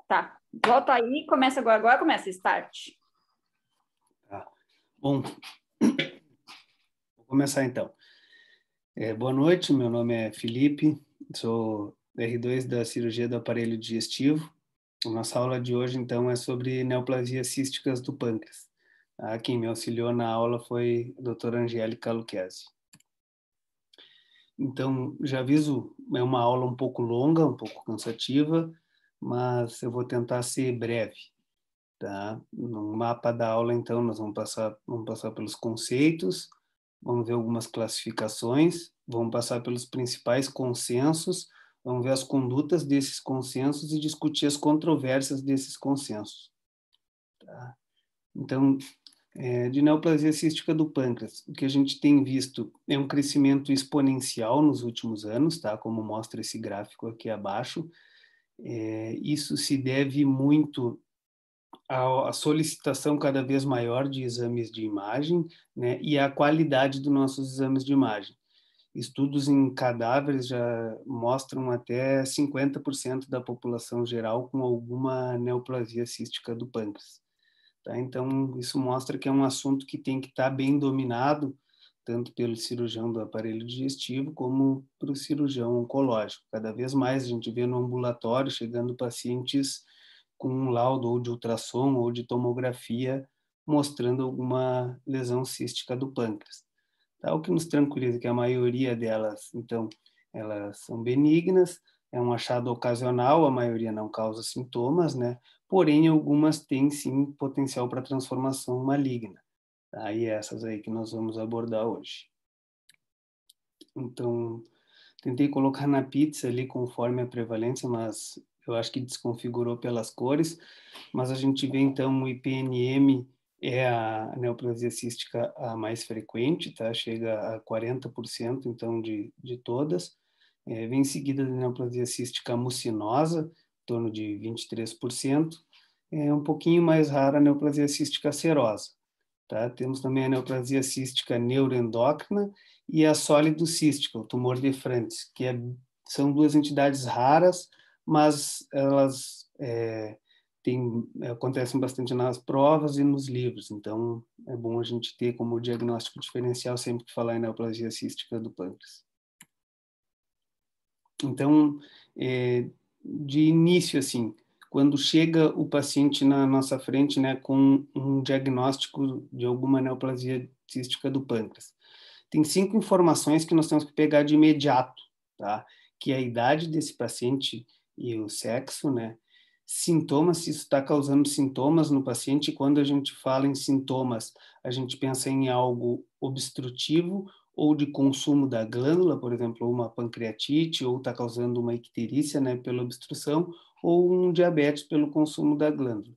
Tá, volta aí, começa agora começa, start. Tá. Bom, vou começar então. Boa noite, meu nome é Felipe, sou R2 da cirurgia do aparelho digestivo. A nossa aula de hoje, então, é sobre neoplasias císticas do pâncreas. Tá? Quem me auxiliou na aula foi a doutora Angélica Lucchesi. Então, já aviso, é uma aula um pouco longa, um pouco cansativa, mas eu vou tentar ser breve. Tá? No mapa da aula, então, nós vamos passar pelos conceitos, vamos ver algumas classificações, vamos passar pelos principais consensos, vamos ver as condutas desses consensos e discutir as controvérsias desses consensos. Tá? Então, de neoplasia cística do pâncreas, o que a gente tem visto é um crescimento exponencial nos últimos anos, tá? Como mostra esse gráfico aqui abaixo. Isso se deve muito a solicitação cada vez maior de exames de imagem, né, e a qualidade dos nossos exames de imagem. Estudos em cadáveres já mostram até 50% da população geral com alguma neoplasia cística do pâncreas. Tá? Então, isso mostra que é um assunto que tem que estar bem dominado, tanto pelo cirurgião do aparelho digestivo como para o cirurgião oncológico. Cada vez mais a gente vê no ambulatório chegando pacientes com um laudo ou de ultrassom ou de tomografia mostrando alguma lesão cística do pâncreas. Tá? O que nos tranquiliza é que a maioria delas, então, elas são benignas, é um achado ocasional, a maioria não causa sintomas, né? Porém, algumas têm sim potencial para transformação maligna. Tá? E essas aí que nós vamos abordar hoje. Então, tentei colocar na pizza ali conforme a prevalência, mas eu acho que desconfigurou pelas cores. Mas a gente vê então o IPNM é a neoplasia cística a mais frequente, tá? Chega a 40% então de todas. Vem seguida da neoplasia cística mucinosa, em torno de 23%. É um pouquinho mais rara a neoplasia cística serosa. Tá? Temos também a neoplasia cística neuroendócrina e a sólido cística, o tumor de Franz, que são duas entidades raras, mas elas acontecem bastante nas provas e nos livros, então é bom a gente ter como diagnóstico diferencial sempre que falar em neoplasia cística do pâncreas. Então, de início, assim, quando chega o paciente na nossa frente, né, com um diagnóstico de alguma neoplasia cística do pâncreas, tem 5 informações que nós temos que pegar de imediato, tá? Que é a idade desse paciente e o sexo, né? Sintomas, se isso está causando sintomas no paciente. Quando a gente fala em sintomas, a gente pensa em algo obstrutivo ou de consumo da glândula, por exemplo, uma pancreatite, ou está causando uma icterícia, né, pela obstrução, ou um diabetes pelo consumo da glândula.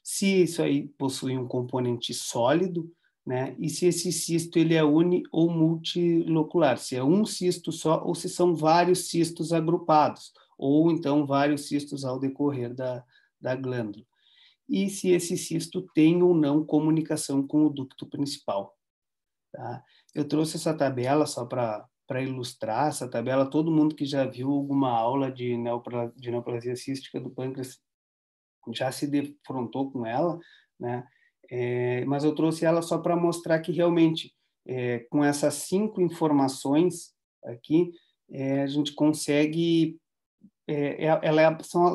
Se isso aí possui um componente sólido, né, e se esse cisto ele é uni ou multilocular, se é um cisto só ou se são vários cistos agrupados, ou então vários cistos ao decorrer da glândula. E se esse cisto tem ou não comunicação com o ducto principal. Tá? Eu trouxe essa tabela só para ilustrar essa tabela. Todo mundo que já viu alguma aula de neoplasia cística do pâncreas já se defrontou com ela, né? Mas eu trouxe ela só para mostrar que realmente, com essas 5 informações aqui, a gente consegue, ela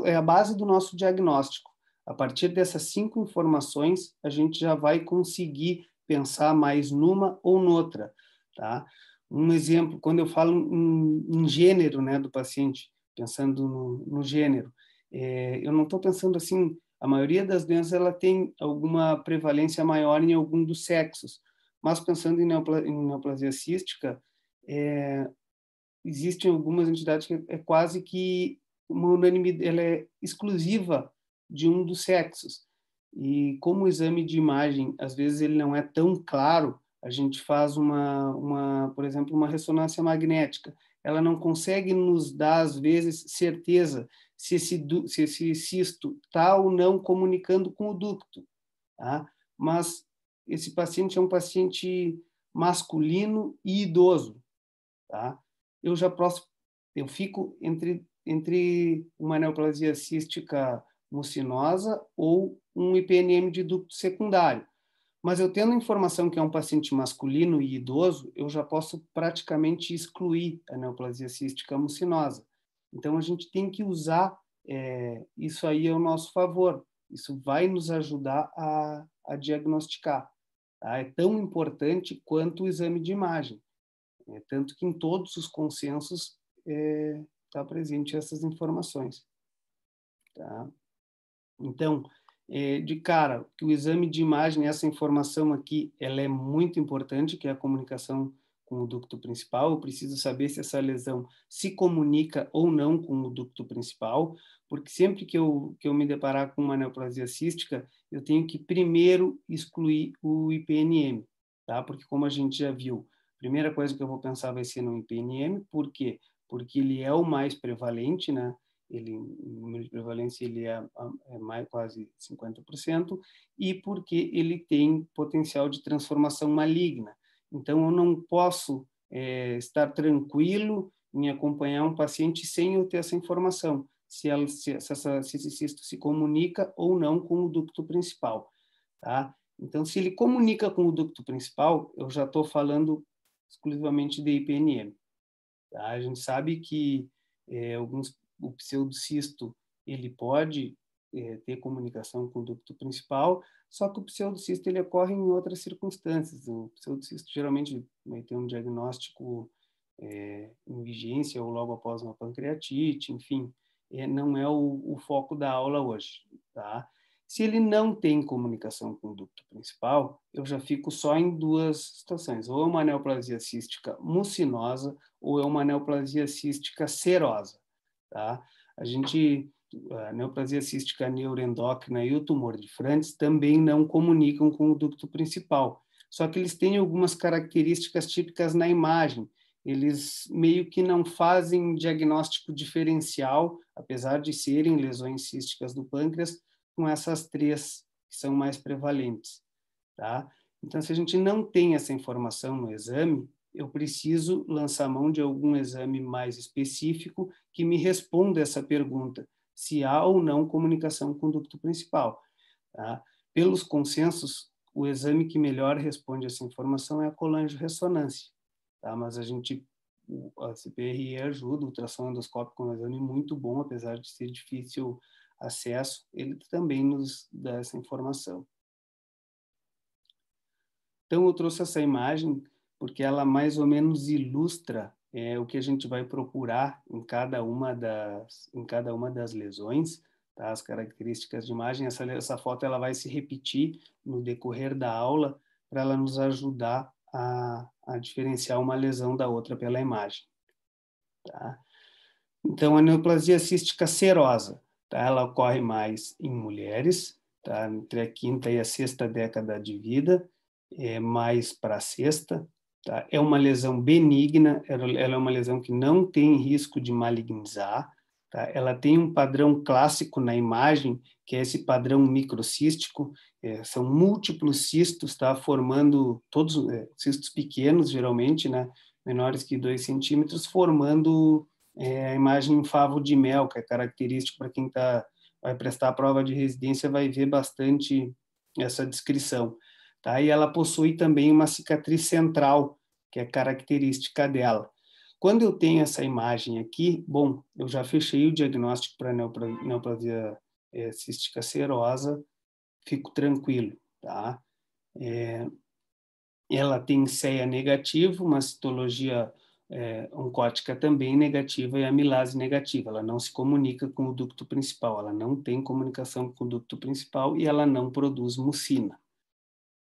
é a base do nosso diagnóstico. A partir dessas 5 informações, a gente já vai conseguir pensar mais numa ou noutra, tá? Um exemplo, quando eu falo em gênero, né, do paciente, pensando no gênero, eu não estou pensando assim, a maioria das doenças ela tem alguma prevalência maior em algum dos sexos, mas pensando em neoplasia cística, existem algumas entidades que é quase que uma unanimidade, ela é exclusiva de um dos sexos. E como o exame de imagem, às vezes ele não é tão claro, a gente faz por exemplo, uma ressonância magnética. Ela não consegue nos dar, às vezes, certeza se esse cisto está ou não comunicando com o ducto. Tá? Mas esse paciente é um paciente masculino e idoso. Tá? Eu fico entre uma neoplasia cística mucinosa ou um IPNM de ducto secundário. Mas eu tendo informação que é um paciente masculino e idoso, eu já posso praticamente excluir a neoplasia cística mucinosa. Então, a gente tem que usar isso aí ao nosso favor. Isso vai nos ajudar a diagnosticar. Tá? É tão importante quanto o exame de imagem. Tanto que em todos os consensos está presente essas informações. Tá? Então, de cara, que o exame de imagem, essa informação aqui, ela é muito importante, que é a comunicação com o ducto principal. Eu preciso saber se essa lesão se comunica ou não com o ducto principal, porque sempre que eu me deparar com uma neoplasia cística, eu tenho que primeiro excluir o IPNM, tá? Porque como a gente já viu, a primeira coisa que eu vou pensar vai ser no IPNM. Por quê? Porque ele é o mais prevalente, né? Ele, o número de prevalência ele é mais quase 50%, e porque ele tem potencial de transformação maligna. Então, eu não posso estar tranquilo em acompanhar um paciente sem eu ter essa informação, se esse cisto se comunica ou não com o ducto principal. Tá? Então, se ele comunica com o ducto principal, eu já estou falando exclusivamente de IPNM. Tá? A gente sabe que o pseudocisto ele pode ter comunicação com o ducto principal, só que o pseudocisto ele ocorre em outras circunstâncias. O pseudocisto geralmente vai ter um diagnóstico em vigência ou logo após uma pancreatite, enfim, não é o foco da aula hoje, tá? Se ele não tem comunicação com o ducto principal, eu já fico só em duas situações, ou é uma neoplasia cística mucinosa ou é uma neoplasia cística serosa, tá? A neoplasia cística neuroendócrina e o tumor de Franz também não comunicam com o ducto principal, só que eles têm algumas características típicas na imagem. Eles meio que não fazem diagnóstico diferencial, apesar de serem lesões císticas do pâncreas, com essas três que são mais prevalentes, tá? Então, se a gente não tem essa informação no exame, eu preciso lançar mão de algum exame mais específico que me responda essa pergunta, se há ou não comunicação com o ducto principal. Tá? Pelos consensos, o exame que melhor responde essa informação é a colangiorressonância. Tá? Mas a CPRE ajuda, o ultrassom endoscópico é um exame muito bom, apesar de ser difícil acesso, ele também nos dá essa informação. Então, eu trouxe essa imagem porque ela mais ou menos ilustra o que a gente vai procurar em cada uma das lesões, tá? As características de imagem. Essa foto ela vai se repetir no decorrer da aula para ela nos ajudar a diferenciar uma lesão da outra pela imagem. Tá? Então, a neoplasia cística serosa, tá? Ela ocorre mais em mulheres, tá? Entre a quinta e a sexta década de vida, mais para a sexta. Tá? É uma lesão benigna, ela é uma lesão que não tem risco de malignizar. Tá? Ela tem um padrão clássico na imagem, que é esse padrão microcístico. São múltiplos cistos, tá? Formando todos cistos pequenos, geralmente, né? Menores que 2 centímetros, formando a imagem em favo de mel, que é característico para quem vai prestar a prova de residência, vai ver bastante essa descrição. Tá? E ela possui também uma cicatriz central, que é característica dela. Quando eu tenho essa imagem aqui, bom, eu já fechei o diagnóstico para neoplasia cística serosa, fico tranquilo, tá? Ela tem CEA negativo, uma citologia oncótica também negativa e amilase negativa. Ela não se comunica com o ducto principal, ela não tem comunicação com o ducto principal e ela não produz mucina.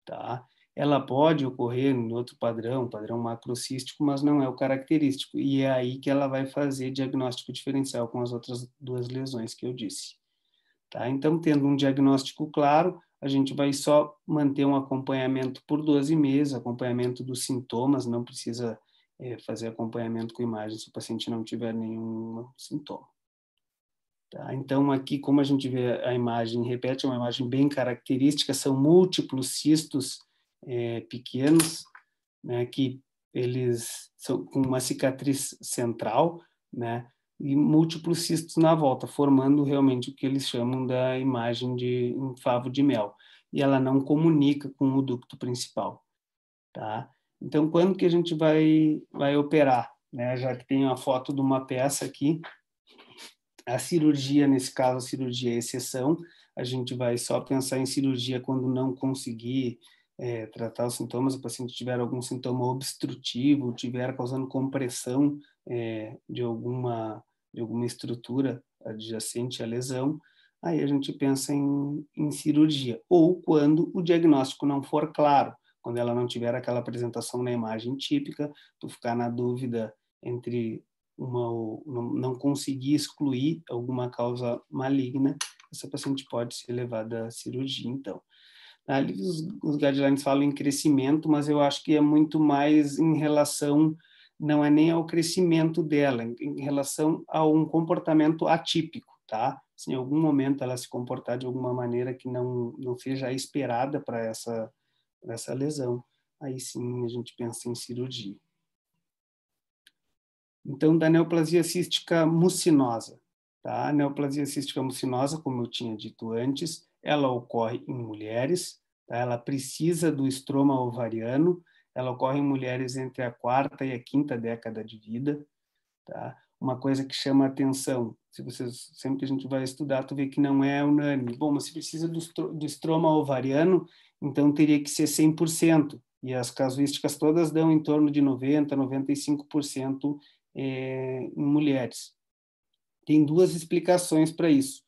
Tá? Ela pode ocorrer em outro padrão macrocístico, mas não é o característico. E é aí que ela vai fazer diagnóstico diferencial com as outras duas lesões que eu disse. Tá? Então, tendo um diagnóstico claro, a gente vai só manter um acompanhamento por 12 meses, acompanhamento dos sintomas, não precisa fazer acompanhamento com imagem se o paciente não tiver nenhum sintoma. Tá? Então, aqui, como a gente vê a imagem, repete, é uma imagem bem característica, são múltiplos cistos pequenos, né, que eles são com uma cicatriz central, né, e múltiplos cistos na volta, formando realmente o que eles chamam da imagem de um favo de mel. E ela não comunica com o ducto principal, tá? Então, quando que a gente vai operar, né? Já que tem a foto de uma peça aqui, a cirurgia, nesse caso, a cirurgia é exceção, a gente vai só pensar em cirurgia quando não conseguir tratar os sintomas, o paciente tiver algum sintoma obstrutivo, tiver causando compressão de alguma estrutura adjacente à lesão, aí a gente pensa em cirurgia. Ou quando o diagnóstico não for claro, quando ela não tiver aquela apresentação na imagem típica, tu ficar na dúvida entre não conseguir excluir alguma causa maligna, essa paciente pode ser levada à cirurgia, então. Ali os guidelines falam em crescimento, mas eu acho que é muito mais em relação, não é nem ao crescimento dela, em relação a um comportamento atípico, tá? Se em algum momento ela se comportar de alguma maneira que não seja esperada para essa lesão, aí sim a gente pensa em cirurgia. Então, da neoplasia cística mucinosa. Tá? A neoplasia cística mucinosa, como eu tinha dito antes, ela ocorre em mulheres, tá? Ela precisa do estroma ovariano, ela ocorre em mulheres entre a quarta e a quinta década de vida. Tá? Uma coisa que chama a atenção, sempre que a gente vai estudar, tu vê que não é unânime. Bom, mas se precisa do estroma ovariano, então teria que ser 100%, e as casuísticas todas dão em torno de 90%, 95% em mulheres. Tem duas explicações para isso.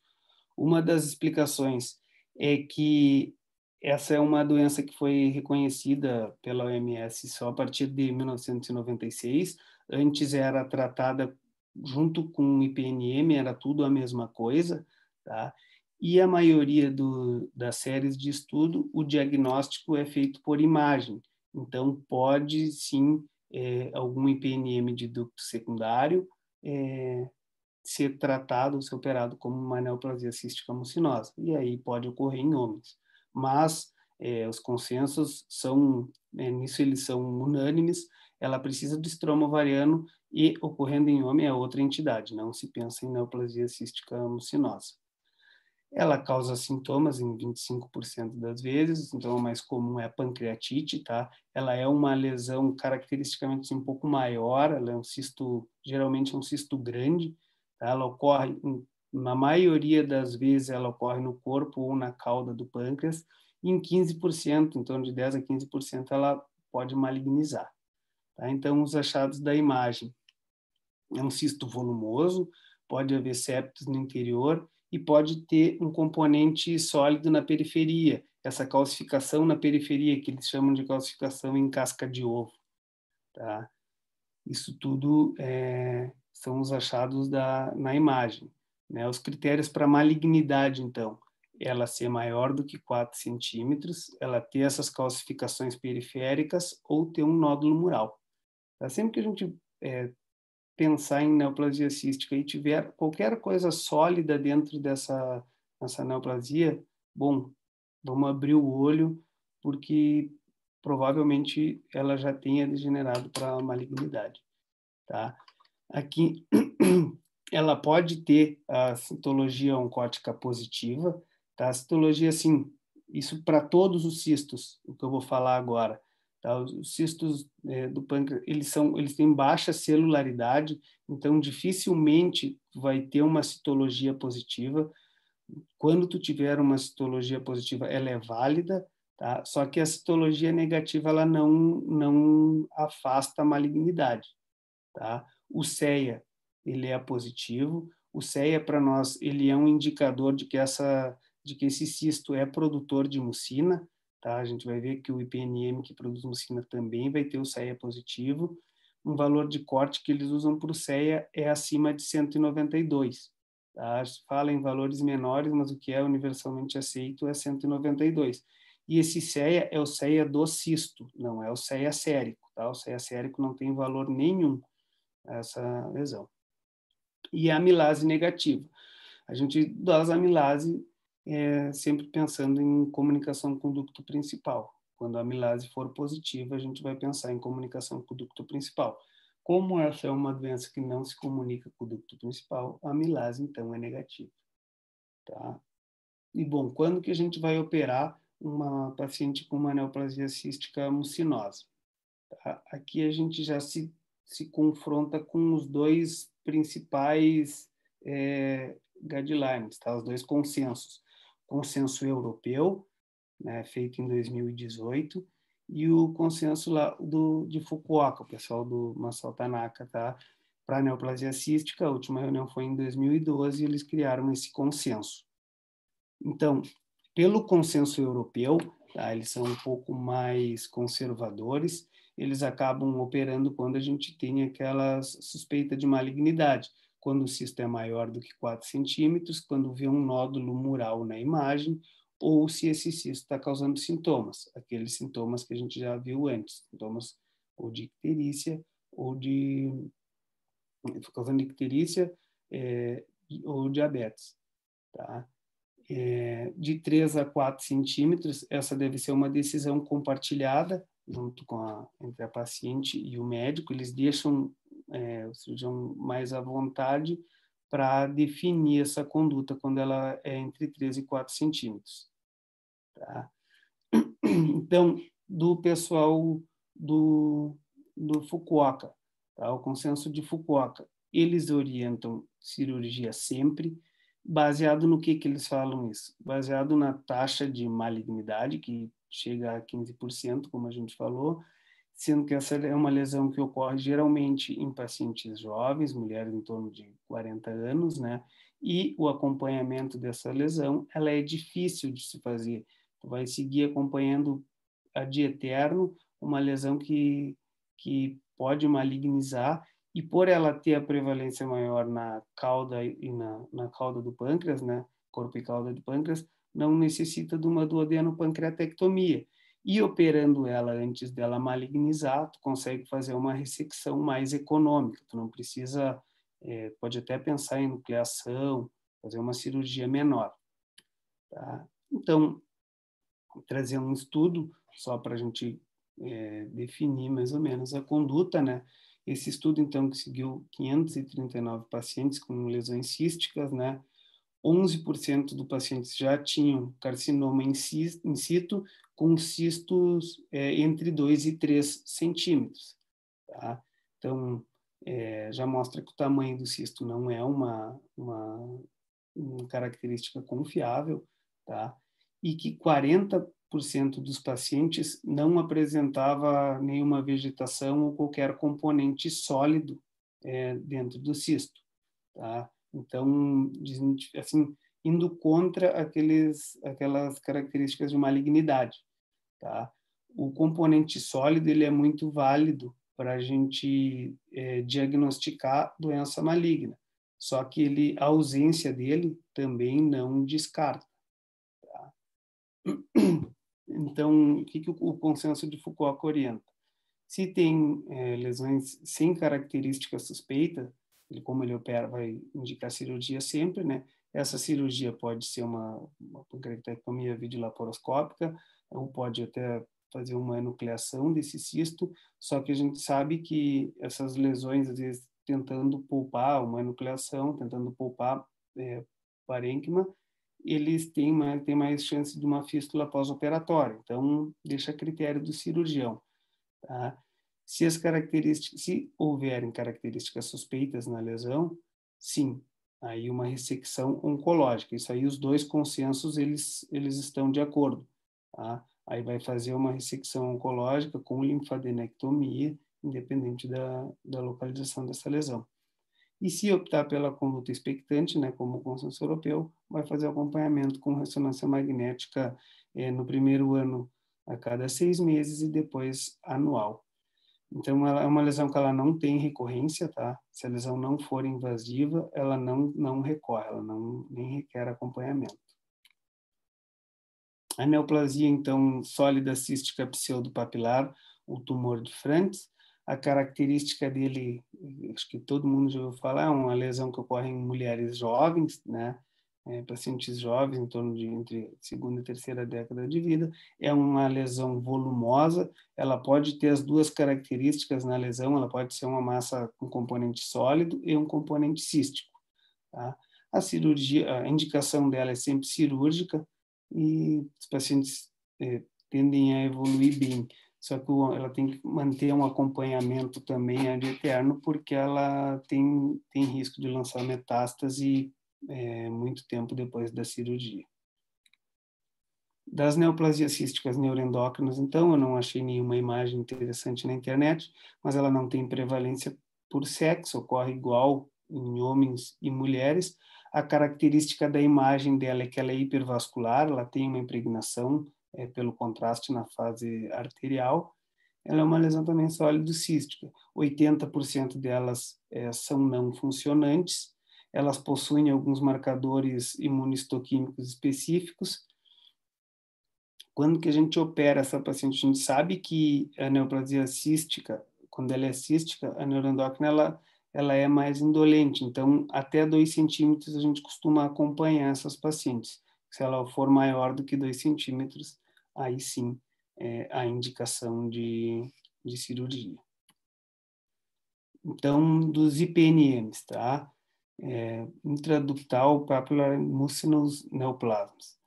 Uma das explicações é que essa é uma doença que foi reconhecida pela OMS só a partir de 1996. Antes era tratada junto com o IPNM, era tudo a mesma coisa, tá? E a maioria das séries de estudo, o diagnóstico é feito por imagem. Então, pode sim algum IPNM de ducto secundário ser tratado, ser operado como uma neoplasia cística mucinosa. E aí pode ocorrer em homens. Mas os consensos são, nisso eles são unânimes, ela precisa do estroma ovariano e ocorrendo em homem é outra entidade, não se pensa em neoplasia cística mucinosa. Ela causa sintomas em 25% das vezes, então o mais comum é a pancreatite, tá? Ela é uma lesão caracteristicamente um pouco maior, ela é um cisto, geralmente é um cisto grande, tá? Ela ocorre, na maioria das vezes, ela ocorre no corpo ou na cauda do pâncreas, e em 15%, em torno de 10 a 15%, ela pode malignizar, tá? Então, os achados da imagem. É um cisto volumoso, pode haver septos no interior e pode ter um componente sólido na periferia, essa calcificação na periferia, que eles chamam de calcificação em casca de ovo. Tá? Isso tudo são os achados na imagem. Né? Os critérios para malignidade, então, ela ser maior do que 4 centímetros, ela ter essas calcificações periféricas ou ter um nódulo mural. Tá? Sempre que a gente pensar em neoplasia cística e tiver qualquer coisa sólida dentro dessa neoplasia, bom, vamos abrir o olho, porque provavelmente ela já tenha degenerado para malignidade, tá? Aqui, ela pode ter a citologia oncótica positiva, tá? A citologia, assim, isso para todos os cistos, o que eu vou falar agora. Tá? Os cistos do pâncreas, eles têm baixa celularidade, então dificilmente vai ter uma citologia positiva. Quando tu tiver uma citologia positiva, ela é válida, tá? Só que a citologia negativa ela não afasta a malignidade, tá? O CEA, ele é positivo. O CEA para nós, ele é um indicador de que esse cisto é produtor de mucina, tá? A gente vai ver que o IPNM que produz mucina também vai ter o CEA positivo. Um valor de corte que eles usam para o CEA é acima de 192. Tá? Se fala em valores menores, mas o que é universalmente aceito é 192. E esse CEA é o CEA do cisto, não é o CEA sérico. Tá? O CEA sérico não tem valor nenhum essa lesão. E a amilase negativa. A gente dosa a amilase sempre pensando em comunicação com o ducto principal. Quando a amilase for positiva, a gente vai pensar em comunicação com o ducto principal. Como essa é uma doença que não se comunica com o ducto principal, a amilase, então, é negativa, tá? E, bom, quando que a gente vai operar uma paciente com uma neoplasia cística mucinosa? Tá? Aqui a gente já se confronta com os dois principais guidelines, tá? Os dois consensos. O consenso europeu, né, feito em 2018, e o consenso lá de Fukuoka, o pessoal do Masao Tanaka, tá? Para a neoplasia cística, a última reunião foi em 2012 e eles criaram esse consenso. Então, pelo consenso europeu, tá, eles são um pouco mais conservadores, eles acabam operando quando a gente tem aquela suspeita de malignidade, quando o cisto é maior do que 4 centímetros, quando vê um nódulo mural na imagem, ou se esse cisto está causando sintomas, aqueles sintomas que a gente já viu antes, sintomas ou de icterícia, ou de causando icterícia, ou diabetes, tá? De 3 a 4 centímetros, essa deve ser uma decisão compartilhada junto entre a paciente e o médico. Eles deixam o cirurgião mais à vontade para definir essa conduta quando ela é entre 3 e 4 centímetros. Tá? Então, do pessoal do Fukuoka, tá? O consenso de Fukuoka, eles orientam cirurgia sempre, baseado no que eles falam isso? Baseado na taxa de malignidade, que chega a 15%, como a gente falou, sendo que essa é uma lesão que ocorre geralmente em pacientes jovens, mulheres em torno de 40 anos, né? E o acompanhamento dessa lesão, ela é difícil de se fazer. Tu vai seguir acompanhando ad eterno uma lesão que pode malignizar, e por ela ter a prevalência maior na cauda e na cauda do pâncreas, né, corpo e cauda do pâncreas, não necessita de uma duodenopancreatectomia. E operando ela antes dela malignizar, tu consegue fazer uma ressecção mais econômica. Tu não precisa, pode até pensar em nucleação, fazer uma cirurgia menor. Tá? Então, trazer um estudo só para a gente definir mais ou menos a conduta, né? Esse estudo, então, que seguiu 539 pacientes com lesões císticas, né? 11% dos pacientes já tinham carcinoma in situ, com cistos entre 2 e 3 centímetros. Tá? Então, já mostra que o tamanho do cisto não é uma característica confiável, tá? E que 40% dos pacientes não apresentava nenhuma vegetação ou qualquer componente sólido dentro do cisto, tá? Então, assim, indo contra aquelas características de malignidade, tá? O componente sólido, ele é muito válido para a gente diagnosticar doença maligna, só que a ausência dele também não descarta. Tá? Então, o que o consenso de Fukuoka orienta? Se tem lesões sem característica suspeita, como ele opera, vai indicar cirurgia sempre, né? Essa cirurgia pode ser uma pancreatectomia videolaparoscópica, ou pode até fazer uma enucleação desse cisto, só que a gente sabe que essas lesões, às vezes, tentando poupar uma enucleação, tentando poupar parênquima, eles têm mais chance de uma fístula pós-operatória. Então, deixa a critério do cirurgião. Tá? Se houverem características suspeitas na lesão, sim, aí uma ressecção oncológica. Isso aí os dois consensos eles estão de acordo. Tá? Aí vai fazer uma ressecção oncológica com linfadenectomia, independente da localização dessa lesão. E se optar pela conduta expectante, né, como o consenso europeu, vai fazer acompanhamento com ressonância magnética no primeiro ano a cada 6 meses e depois anual. Então, ela é uma lesão que ela não tem recorrência, tá? Se a lesão não for invasiva, ela não recorre, ela nem requer acompanhamento. A neoplasia, então, sólida cística pseudopapilar, o tumor de Franz, a característica dele, acho que todo mundo já ouviu falar, é uma lesão que ocorre em mulheres jovens, né? pacientes jovens, em torno de entre segunda e terceira década de vida. É uma lesão volumosa, ela pode ter as duas características na lesão, ela pode ser uma massa com componente sólido e um componente cístico. Tá? A cirurgia, a indicação dela é sempre cirúrgica e os pacientes tendem a evoluir bem. Só que ela tem que manter um acompanhamento também ad eterno, porque ela tem risco de lançar metástase muito tempo depois da cirurgia. Das neoplasias císticas neuroendócrinas, então, eu não achei nenhuma imagem interessante na internet, mas ela não tem prevalência por sexo, ocorre igual em homens e mulheres. A característica da imagem dela é que ela é hipervascular, ela tem uma impregnação pelo contraste na fase arterial. Ela é uma lesão também sólido-cística. 80% delas são não funcionantes, elas possuem alguns marcadores imunistoquímicos específicos. Quando que a gente opera essa paciente, a gente sabe que a neoplasia cística, quando ela é cística, a neuroendócrina, ela é mais indolente. Então, até 2 centímetros a gente costuma acompanhar essas pacientes. Se ela for maior do que 2 centímetros, aí sim a indicação de cirurgia. Então, dos IPNMs, tá? Intraductal Papillary Mucinous Neoplasms.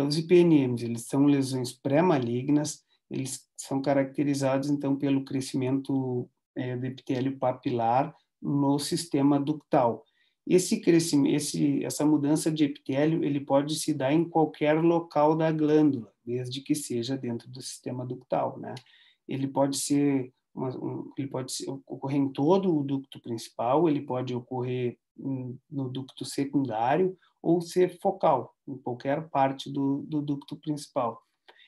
Os IPNMs, eles são lesões pré-malignas, eles são caracterizados, então, pelo crescimento do epitélio papilar no sistema ductal. Esse crescimento, essa mudança de epitélio, ele pode se dar em qualquer local da glândula, desde que seja dentro do sistema ductal, né? Ele pode ser ocorrer em todo o ducto principal, ele pode ocorrer no ducto secundário ou ser focal, em qualquer parte do ducto principal.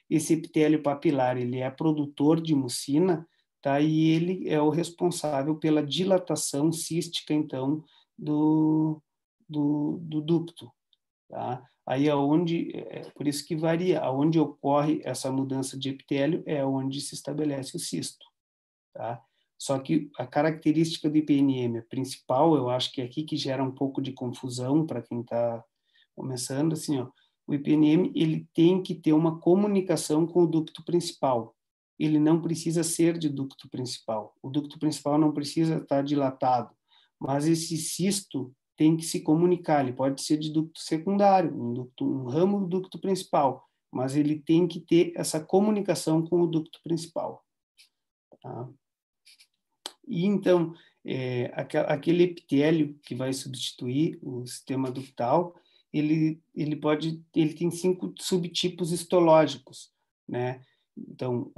Esse epitélio papilar, ele é produtor de mucina, tá? E ele é o responsável pela dilatação cística, então, do ducto. Tá? Aí por isso que varia, aonde ocorre essa mudança de epitélio é onde se estabelece o cisto. Tá? Só que a característica do IPNM principal, eu acho que é aqui que gera um pouco de confusão para quem está começando, assim, ó, o IPNM ele tem que ter uma comunicação com o ducto principal. Ele não precisa ser de ducto principal. O ducto principal não precisa estar dilatado, mas esse cisto tem que se comunicar. Ele pode ser de ducto secundário, um ramo do ducto principal, mas ele tem que ter essa comunicação com o ducto principal. Tá? E então, aquele epitélio que vai substituir o sistema ductal, ele tem 5 subtipos histológicos, né? Então,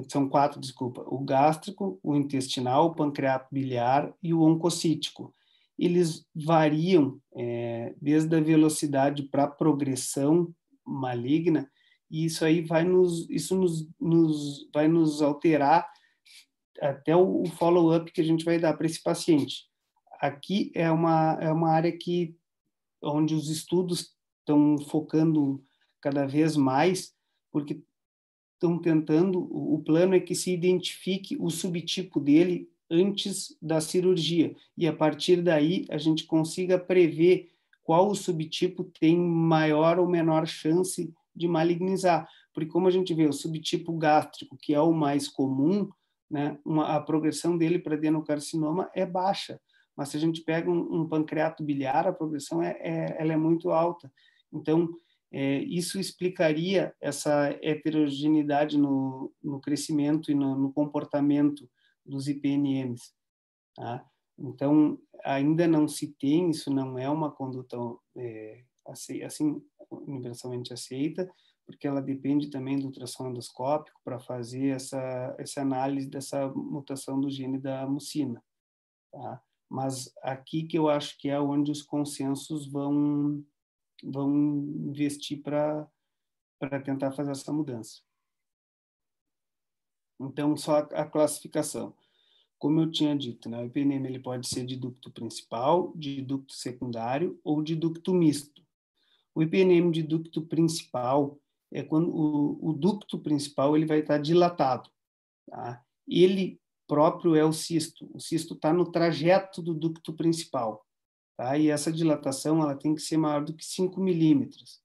são 4, desculpa, o gástrico, o intestinal, o pancreato biliar e o oncocítico. Eles variam desde a velocidade para a progressão maligna, e isso aí vai nos alterar até o follow-up que a gente vai dar para esse paciente. Aqui é uma área onde os estudos estão focando cada vez mais, porque estão tentando, o plano é que se identifique o subtipo dele antes da cirurgia, e a partir daí a gente consiga prever qual o subtipo tem maior ou menor chance de malignizar. Porque como a gente vê, o subtipo gástrico, que é o mais comum, né, a progressão dele para adenocarcinoma é baixa, mas se a gente pega um pancreato biliar, a progressão ela é muito alta. Então, isso explicaria essa heterogeneidade no crescimento e no comportamento dos IPNMs. Tá? Então, ainda não se tem, isso não é uma conduta assim, universalmente aceita, porque ela depende também do ultrassom endoscópico para fazer essa análise dessa mutação do gene da mucina. Tá? Mas aqui que eu acho que é onde os consensos vão investir para tentar fazer essa mudança. Então, só a classificação. Como eu tinha dito, né, o IPNM ele pode ser de ducto principal, de ducto secundário ou de ducto misto. O IPNM de ducto principal é quando o ducto principal ele vai estar dilatado. Tá? Ele próprio é o cisto. O cisto está no trajeto do ducto principal. tá? E essa dilatação ela tem que ser maior do que 5 milímetros.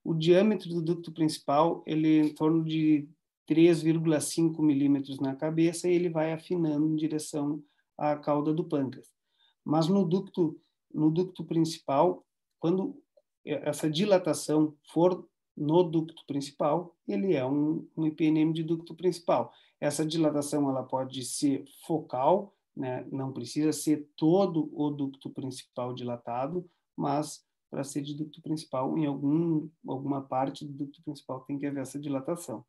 O diâmetro do ducto principal ele é em torno de 3,5 milímetros na cabeça e ele vai afinando em direção à cauda do pâncreas. Mas no ducto principal, quando essa dilatação for no ducto principal, ele é um IPNM de ducto principal. Essa dilatação ela pode ser focal, né? Não precisa ser todo o ducto principal dilatado, mas para ser de ducto principal, em alguma parte do ducto principal tem que haver essa dilatação.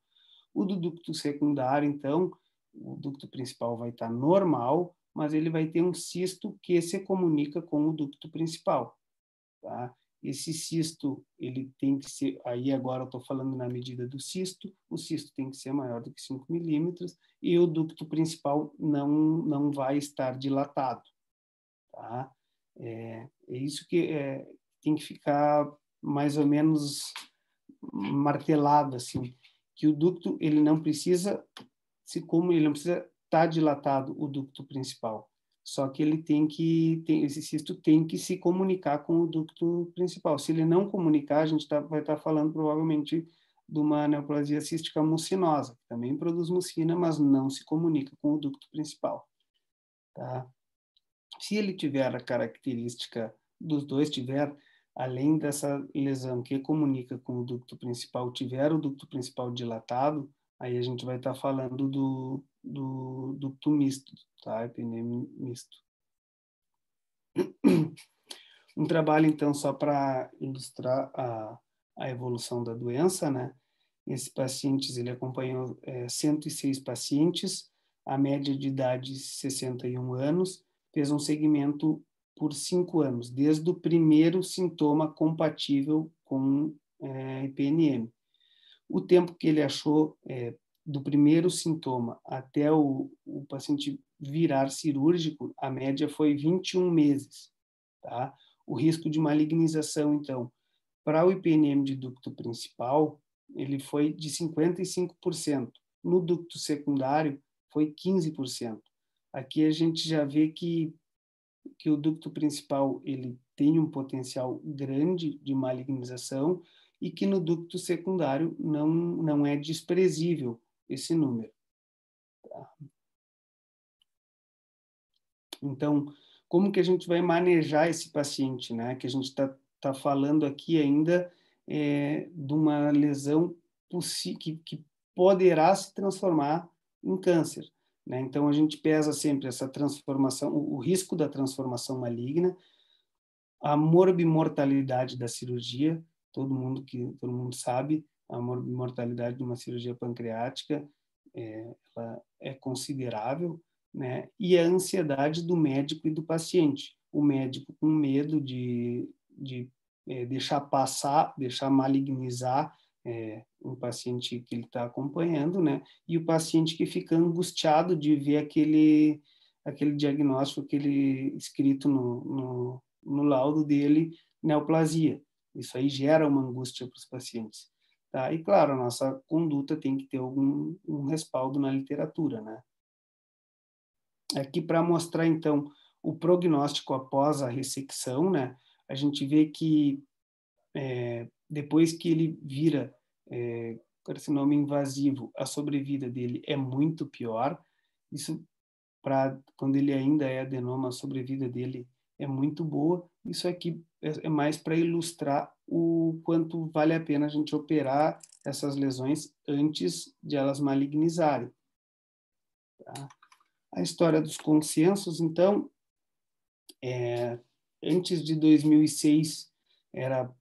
O do ducto secundário, então, o ducto principal vai estar normal, mas ele vai ter um cisto que se comunica com o ducto principal, tá? Esse cisto, ele tem que ser, aí agora eu estou falando na medida do cisto, o cisto tem que ser maior do que 5 milímetros e o ducto principal não vai estar dilatado, tá? É isso que tem que ficar mais ou menos martelado, assim, que o ducto, ele não precisa ele não precisa estar dilatado, o ducto principal. Só que esse cisto tem que se comunicar com o ducto principal. Se ele não comunicar, a gente vai estar falando provavelmente de uma neoplasia cística mucinosa, que também produz mucina, mas não se comunica com o ducto principal, tá? Se ele tiver a característica dos dois, além dessa lesão que comunica com o ducto principal, tiver o ducto principal dilatado, aí a gente vai estar falando do ducto misto, tá? IPNM misto. Um trabalho, então, só para ilustrar a evolução da doença, né? Esses pacientes, ele acompanhou 106 pacientes, a média de idade 61 anos, fez um segmento por 5 anos, desde o primeiro sintoma compatível com IPNM. O tempo que ele achou do primeiro sintoma até o paciente virar cirúrgico, a média foi 21 meses, tá? O risco de malignização, então, para o IPNM de ducto principal, ele foi de 55%. No ducto secundário, foi 15%. Aqui a gente já vê que o ducto principal ele tem um potencial grande de malignização e que no ducto secundário não é desprezível esse número. Tá? Então, como que a gente vai manejar esse paciente, né? Que a gente está falando aqui ainda de uma lesão que poderá se transformar em câncer, né? Então, a gente pesa sempre essa transformação, o risco da transformação maligna, a morbimortalidade da cirurgia, todo mundo sabe, a morbimortalidade de uma cirurgia pancreática ela é considerável, né? E a ansiedade do médico e do paciente. O médico com medo de deixar passar, deixar malignizar um paciente que ele está acompanhando, né? E o paciente que fica angustiado de ver aquele diagnóstico, aquele escrito no laudo dele, neoplasia. Isso aí gera uma angústia para os pacientes. Tá? E, claro, a nossa conduta tem que ter um respaldo na literatura, né? Aqui para mostrar, então, o prognóstico após a ressecção, né? A gente vê que depois que ele vira carcinoma invasivo, a sobrevida dele é muito pior. Isso, quando ele ainda é adenoma, a sobrevida dele é muito boa. Isso aqui é mais para ilustrar o quanto vale a pena a gente operar essas lesões antes de elas malignizarem. Tá? A história dos consensos, então, antes de 2006 era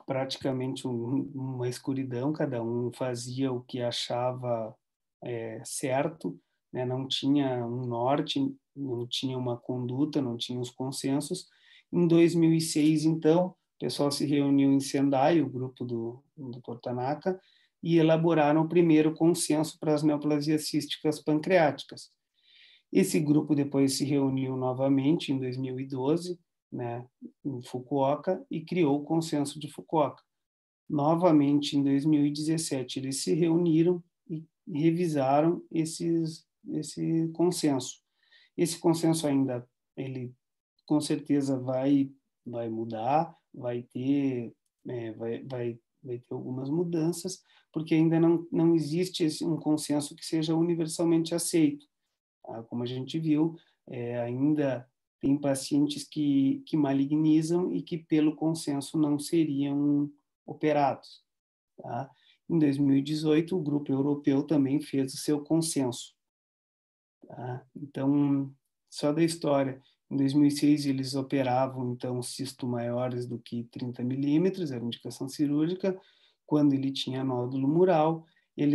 praticamente uma escuridão, cada um fazia o que achava certo, né? Não tinha um norte, não tinha uma conduta, não tinha os consensos. Em 2006, então, o pessoal se reuniu em Sendai, o grupo do Dr. Tanaka, e elaboraram o primeiro consenso para as neoplasias císticas pancreáticas. Esse grupo depois se reuniu novamente em 2012, né, em Fukuoka, e criou o consenso de Fukuoka. Novamente, em 2017, eles se reuniram e revisaram esse consenso. Esse consenso ainda, ele com certeza vai vai mudar, vai ter algumas mudanças, porque ainda não existe um consenso que seja universalmente aceito. Tá? Como a gente viu, ainda tem pacientes que malignizam e que, pelo consenso, não seriam operados. Tá? Em 2018, o grupo europeu também fez o seu consenso. Tá? Então, só da história. Em 2006, eles operavam, então, cisto maiores do que 30 milímetros, era indicação cirúrgica, quando ele tinha nódulo mural. Em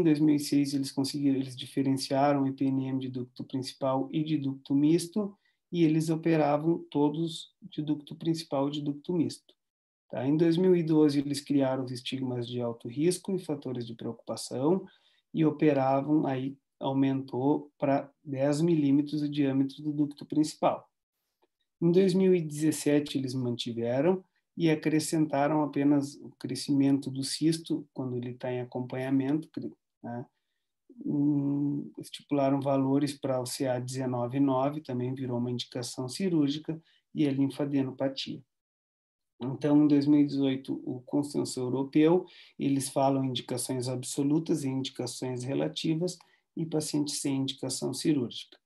2006, eles diferenciaram o IPNM de ducto principal e de ducto misto, e eles operavam todos de ducto principal e de ducto misto. Tá? Em 2012, eles criaram os estigmas de alto risco e fatores de preocupação, e operavam, aí aumentou para 10 milímetros o diâmetro do ducto principal. Em 2017, eles mantiveram e acrescentaram apenas o crescimento do cisto, quando ele está em acompanhamento, né? Estipularam valores para o CA19,9, também virou uma indicação cirúrgica, e a linfadenopatia. Então, em 2018, o consenso europeu, eles falam em indicações absolutas e indicações relativas e pacientes sem indicação cirúrgica.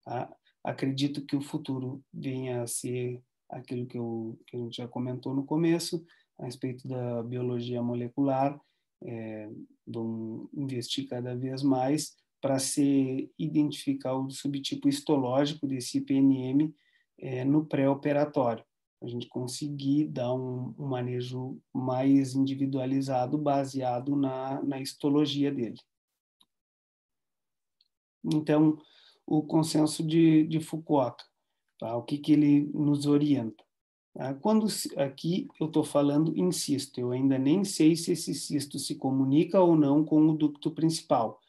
Tá? Acredito que o futuro venha a ser aquilo que a gente já comentou no começo, a respeito da biologia molecular, vão investir cada vez mais para se identificar o subtipo histológico desse IPNM no pré-operatório, a gente conseguir dar um manejo mais individualizado, baseado na histologia dele. Então, o consenso de Fukuoka, tá? O que ele nos orienta? Tá? Quando aqui eu estou falando em cisto, eu ainda nem sei se esse cisto se comunica ou não com o ducto principal.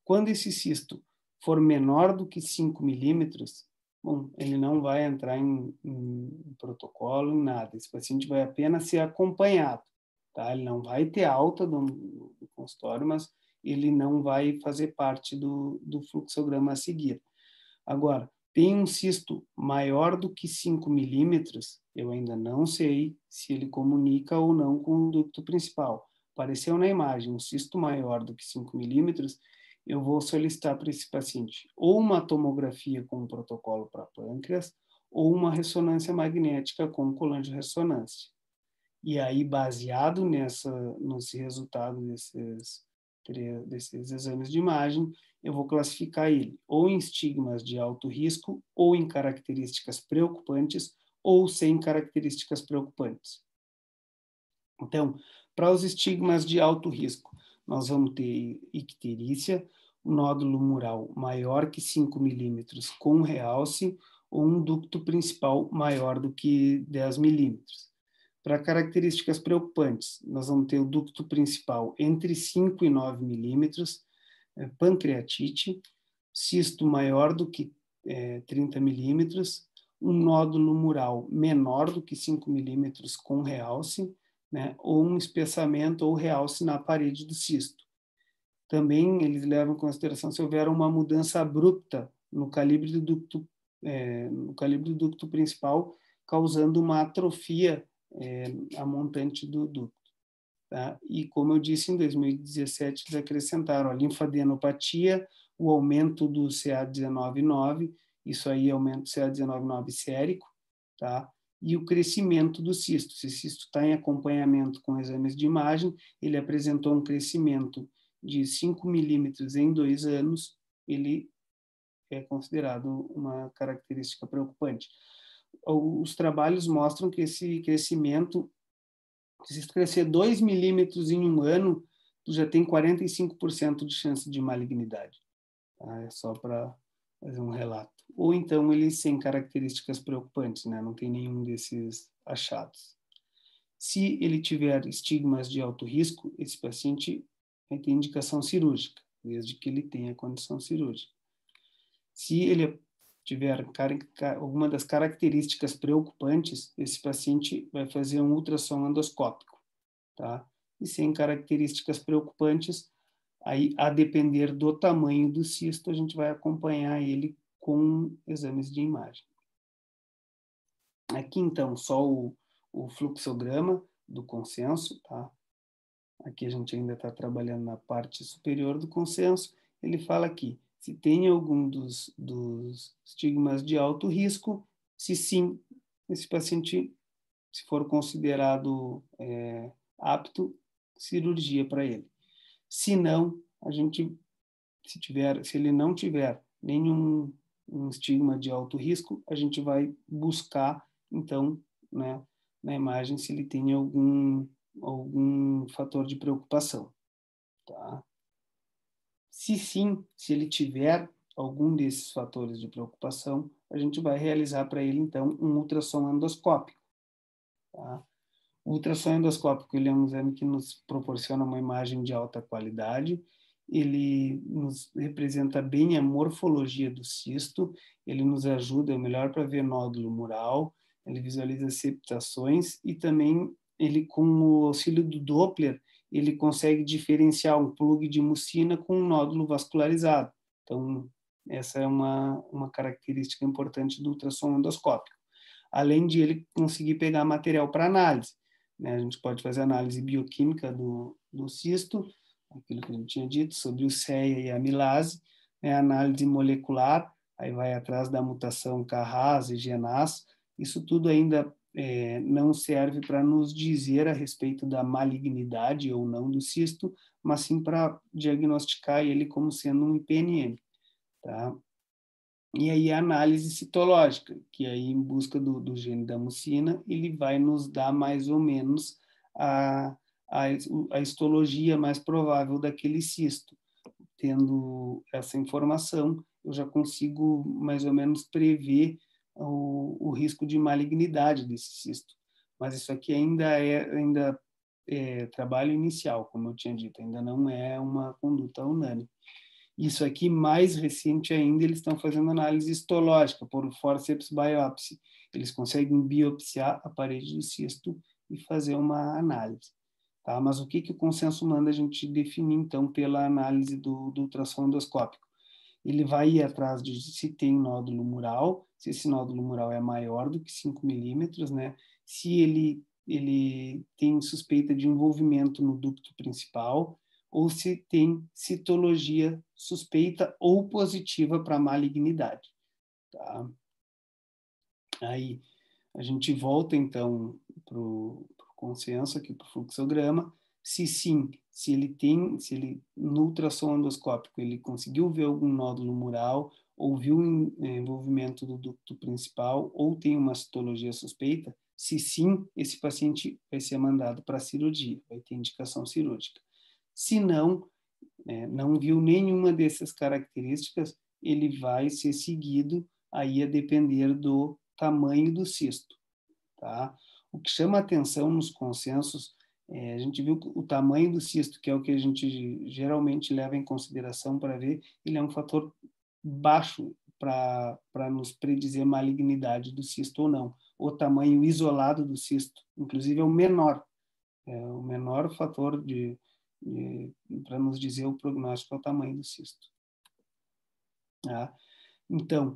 Quando esse cisto for menor do que 5 milímetros, bom, ele não vai entrar em protocolo, em nada. Esse paciente vai apenas ser acompanhado, tá? Ele não vai ter alta do consultório, mas ele não vai fazer parte do fluxograma a seguir. Agora, tem um cisto maior do que 5 milímetros, eu ainda não sei se ele comunica ou não com o ducto principal. Apareceu na imagem um cisto maior do que 5 milímetros, eu vou solicitar para esse paciente ou uma tomografia com um protocolo para pâncreas ou uma ressonância magnética com colangiorressonância. E aí, baseado nos resultados desses exames de imagem, eu vou classificar ele ou em estigmas de alto risco, ou em características preocupantes, ou sem características preocupantes. Então, para os estigmas de alto risco, nós vamos ter icterícia, um nódulo mural maior que 5 milímetros com realce, ou um ducto principal maior do que 10 milímetros. Para características preocupantes, nós vamos ter o ducto principal entre 5 e 9 milímetros, pancreatite, cisto maior do que 30 milímetros, um nódulo mural menor do que 5 milímetros com realce, né, ou um espessamento ou realce na parede do cisto. Também eles levam em consideração se houver uma mudança abrupta no calibre do ducto principal, causando uma atrofia a montante do ducto. Tá? E, como eu disse, em 2017, eles acrescentaram a linfadenopatia, o aumento do CA19,9, isso aí aumenta o CA19,9 sérico, tá? E o crescimento do cisto. Se o cisto está em acompanhamento com exames de imagem, ele apresentou um crescimento de 5 milímetros em 2 anos, ele é considerado uma característica preocupante. Os trabalhos mostram que esse crescimento, se crescer 2 milímetros em um ano, tu já tem 45% de chance de malignidade. Tá? É só para fazer um relato. Ou então ele sem características preocupantes, né? Não tem nenhum desses achados. Se ele tiver estigmas de alto risco, esse paciente vai ter indicação cirúrgica, desde que ele tenha condição cirúrgica. Se ele tiver alguma das características preocupantes, esse paciente vai fazer um ultrassom endoscópico, tá? E sem características preocupantes, aí, a depender do tamanho do cisto, a gente vai acompanhar ele com exames de imagem. Aqui, então, só o fluxograma do consenso, tá? Aqui a gente ainda está trabalhando na parte superior do consenso. Ele fala aqui, se tem algum dos estigmas de alto risco, se sim, esse paciente, se for considerado apto, cirurgia para ele. Se não, a gente, se ele não tiver nenhum um estigma de alto risco, a gente vai buscar, então, né, na imagem, se ele tem algum fator de preocupação, tá? Se sim, se ele tiver algum desses fatores de preocupação, a gente vai realizar para ele, então, um ultrassom endoscópico, tá? O ultrassom endoscópico, ele é um exame que nos proporciona uma imagem de alta qualidade, ele nos representa bem a morfologia do cisto, ele nos ajuda melhor para ver nódulo mural, ele visualiza septações e também ele, com o auxílio do Doppler, ele consegue diferenciar um plug de mucina com um nódulo vascularizado. Então, essa é uma característica importante do ultrassom endoscópico. Além de ele conseguir pegar material para análise, né? A gente pode fazer análise bioquímica do cisto, aquilo que a gente tinha dito, sobre o CEA e a amilase, né? Análise molecular, aí vai atrás da mutação Carras e GNAS. Isso tudo ainda não serve para nos dizer a respeito da malignidade ou não do cisto, mas sim para diagnosticar ele como sendo um IPNM, tá? E aí a análise citológica, que aí em busca do gene da mucina, ele vai nos dar mais ou menos a, a, a histologia mais provável daquele cisto. Tendo essa informação, eu já consigo mais ou menos prever o risco de malignidade desse cisto. Mas isso aqui ainda é trabalho inicial, como eu tinha dito, ainda não é uma conduta unânime. Isso aqui, mais recente ainda, eles estão fazendo análise histológica por forceps biopsy. Eles conseguem biopsiar a parede do cisto e fazer uma análise. Tá? Mas o que o consenso manda a gente definir, então, pela análise do ultrassom endoscópico? Ele vai ir atrás de se tem nódulo mural, se esse nódulo mural é maior do que 5 milímetros, né? Se ele tem suspeita de envolvimento no ducto principal, ou se tem citologia suspeita ou positiva para malignidade. Tá? Aí a gente volta, então, para o consenso aqui, para o fluxograma. Se sim, se ele no ultrassom endoscópico ele conseguiu ver algum nódulo mural, ou viu envolvimento do ducto principal, ou tem uma citologia suspeita, se sim, esse paciente vai ser mandado para cirurgia, vai ter indicação cirúrgica. Se não, não viu nenhuma dessas características, ele vai ser seguido aí a depender do tamanho do cisto, tá? O que chama atenção nos consensos, a gente viu que o tamanho do cisto, que é o que a gente geralmente leva em consideração para ver, ele é um fator baixo para nos predizer malignidade do cisto ou não. O tamanho isolado do cisto, inclusive, é o menor fator para nos dizer o prognóstico ao tamanho do cisto. Tá? Então,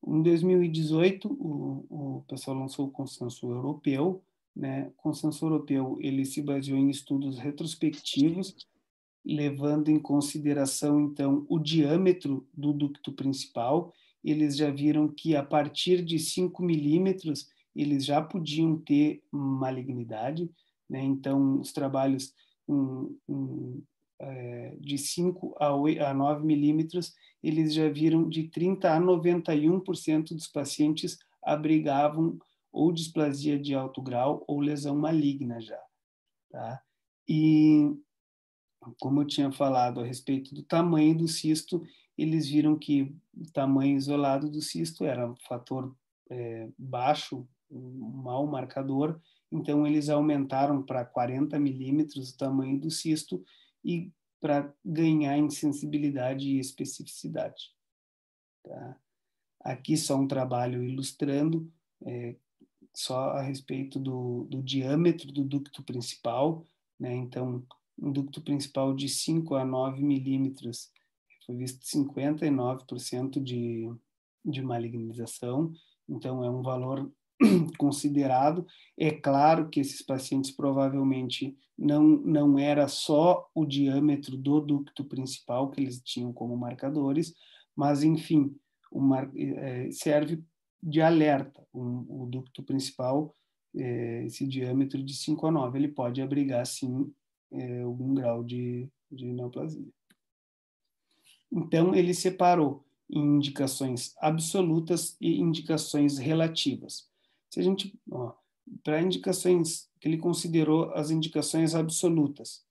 em 2018, o pessoal lançou o consenso europeu, né? O consenso europeu ele se baseou em estudos retrospectivos, levando em consideração, então, o diâmetro do ducto principal. Eles já viram que, a partir de 5 milímetros, eles já podiam ter malignidade, né? Então, os trabalhos de 5 a 9 milímetros, eles já viram de 30 a 91% dos pacientes abrigavam ou displasia de alto grau ou lesão maligna já, tá? E, como eu tinha falado a respeito do tamanho do cisto, eles viram que o tamanho isolado do cisto era um fator baixo, um mau marcador, então eles aumentaram para 40 milímetros o tamanho do cisto e para ganhar em sensibilidade e especificidade. Tá? Aqui só um trabalho ilustrando só a respeito do diâmetro do ducto principal, né? Então, um ducto principal de 5 a 9 milímetros foi visto 59% de malignização, então é um valor considerado. É claro que esses pacientes provavelmente não era só o diâmetro do ducto principal que eles tinham como marcadores, mas, enfim, serve de alerta. O ducto principal, esse diâmetro de 5 a 9, ele pode abrigar, sim, algum grau de neoplasia. Então, ele separou em indicações absolutas e indicações relativas. Se a gente, para indicações que ele considerou as indicações absolutas,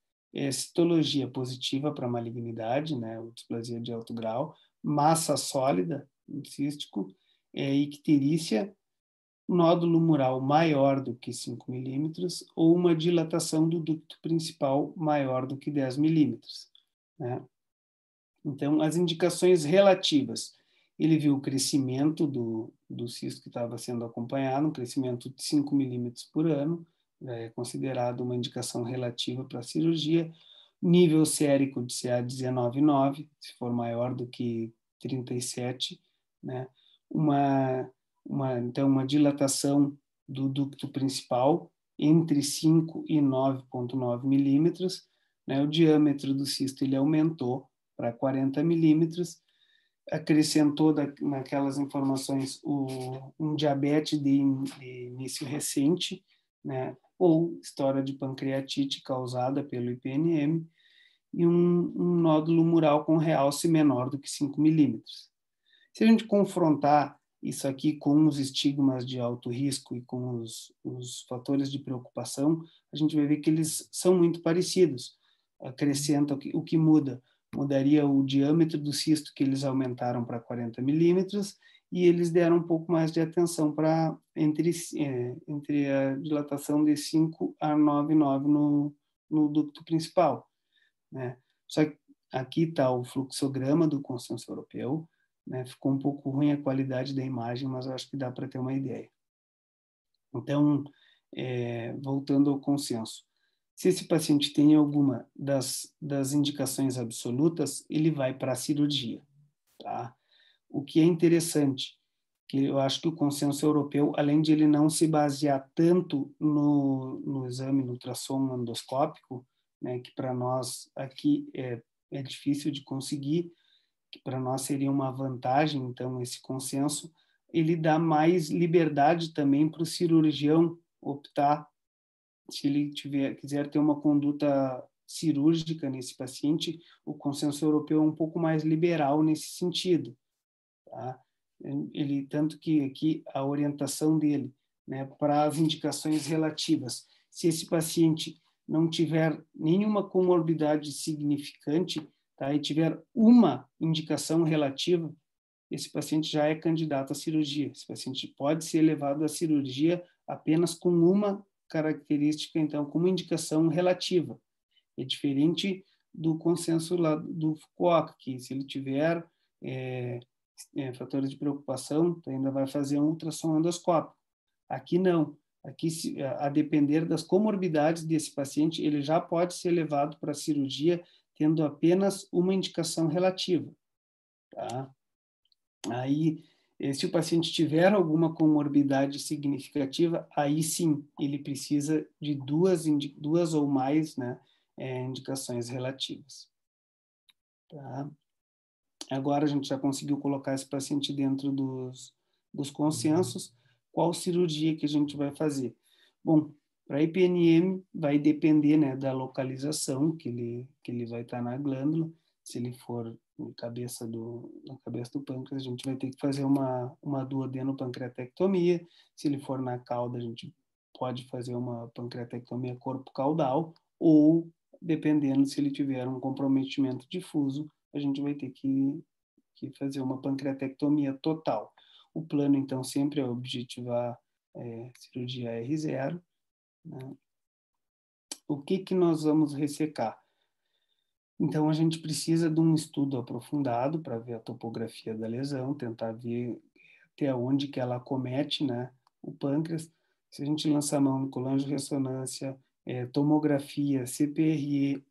citologia positiva para malignidade, né, ou displasia de alto grau, massa sólida, cístico, icterícia, nódulo mural maior do que 5 milímetros ou uma dilatação do ducto principal maior do que 10 milímetros, né? Então, as indicações relativas, ele viu o crescimento do cisto que estava sendo acompanhado, um crescimento de 5 milímetros por ano, é considerado uma indicação relativa para a cirurgia, nível sérico de CA 19,9, se for maior do que 37, né? Então, uma dilatação do ducto principal entre 5 e 9,9 milímetros, né? O diâmetro do cisto ele aumentou para 40 milímetros, acrescentou naquelas informações um diabetes de início recente, né, ou história de pancreatite causada pelo IPNM, e um nódulo mural com realce menor do que 5 milímetros. Se a gente confrontar isso aqui com os estigmas de alto risco e com os fatores de preocupação, a gente vai ver que eles são muito parecidos. Acrescenta o que muda. Mudaria o diâmetro do cisto, que eles aumentaram para 40 milímetros, e eles deram um pouco mais de atenção para entre a dilatação de 5 a 9,9 no ducto principal, né? Só que aqui está o fluxograma do consenso europeu, né? Ficou um pouco ruim a qualidade da imagem, mas eu acho que dá para ter uma ideia. Então, voltando ao consenso, se esse paciente tem alguma das indicações absolutas, ele vai para a cirurgia, tá? O que é interessante, que eu acho que o consenso europeu, além de ele não se basear tanto no exame no ultrassom endoscópico, né, que para nós aqui é difícil de conseguir, que para nós seria uma vantagem, então, esse consenso, ele dá mais liberdade também para o cirurgião optar, se ele quiser ter uma conduta cirúrgica nesse paciente, o consenso europeu é um pouco mais liberal nesse sentido, tá? Ele, tanto que aqui a orientação dele, né, para as indicações relativas, se esse paciente não tiver nenhuma comorbidade significante, tá, e tiver uma indicação relativa, esse paciente já é candidato à cirurgia. Esse paciente pode ser levado à cirurgia apenas com uma característica, então, com uma indicação relativa. É diferente do consenso lá do Foucault, que se ele tiver fatores de preocupação, ainda vai fazer um ultrassom endoscópico. Aqui não. Aqui, a depender das comorbidades desse paciente, ele já pode ser levado para a cirurgia tendo apenas uma indicação relativa, tá? Aí, se o paciente tiver alguma comorbidade significativa, aí sim, ele precisa de duas ou mais, né, indicações relativas. Tá? Agora a gente já conseguiu colocar esse paciente dentro dos consensos. Qual cirurgia que a gente vai fazer? Bom, para IPNM vai depender, né, da localização que ele vai estar na glândula. Se ele for na cabeça do pâncreas, a gente vai ter que fazer uma duodenopancreatectomia. Se ele for na cauda, a gente pode fazer uma pancreatectomia corpo caudal, ou, dependendo se ele tiver um comprometimento difuso, a gente vai ter que fazer uma pancreatectomia total. O plano, então, sempre é objetivar cirurgia R0. Né? O que nós vamos ressecar? Então, a gente precisa de um estudo aprofundado para ver a topografia da lesão, tentar ver até onde que ela acomete, né, o pâncreas. Se a gente lançar a mão no colangio-ressonância, tomografia, CPRE,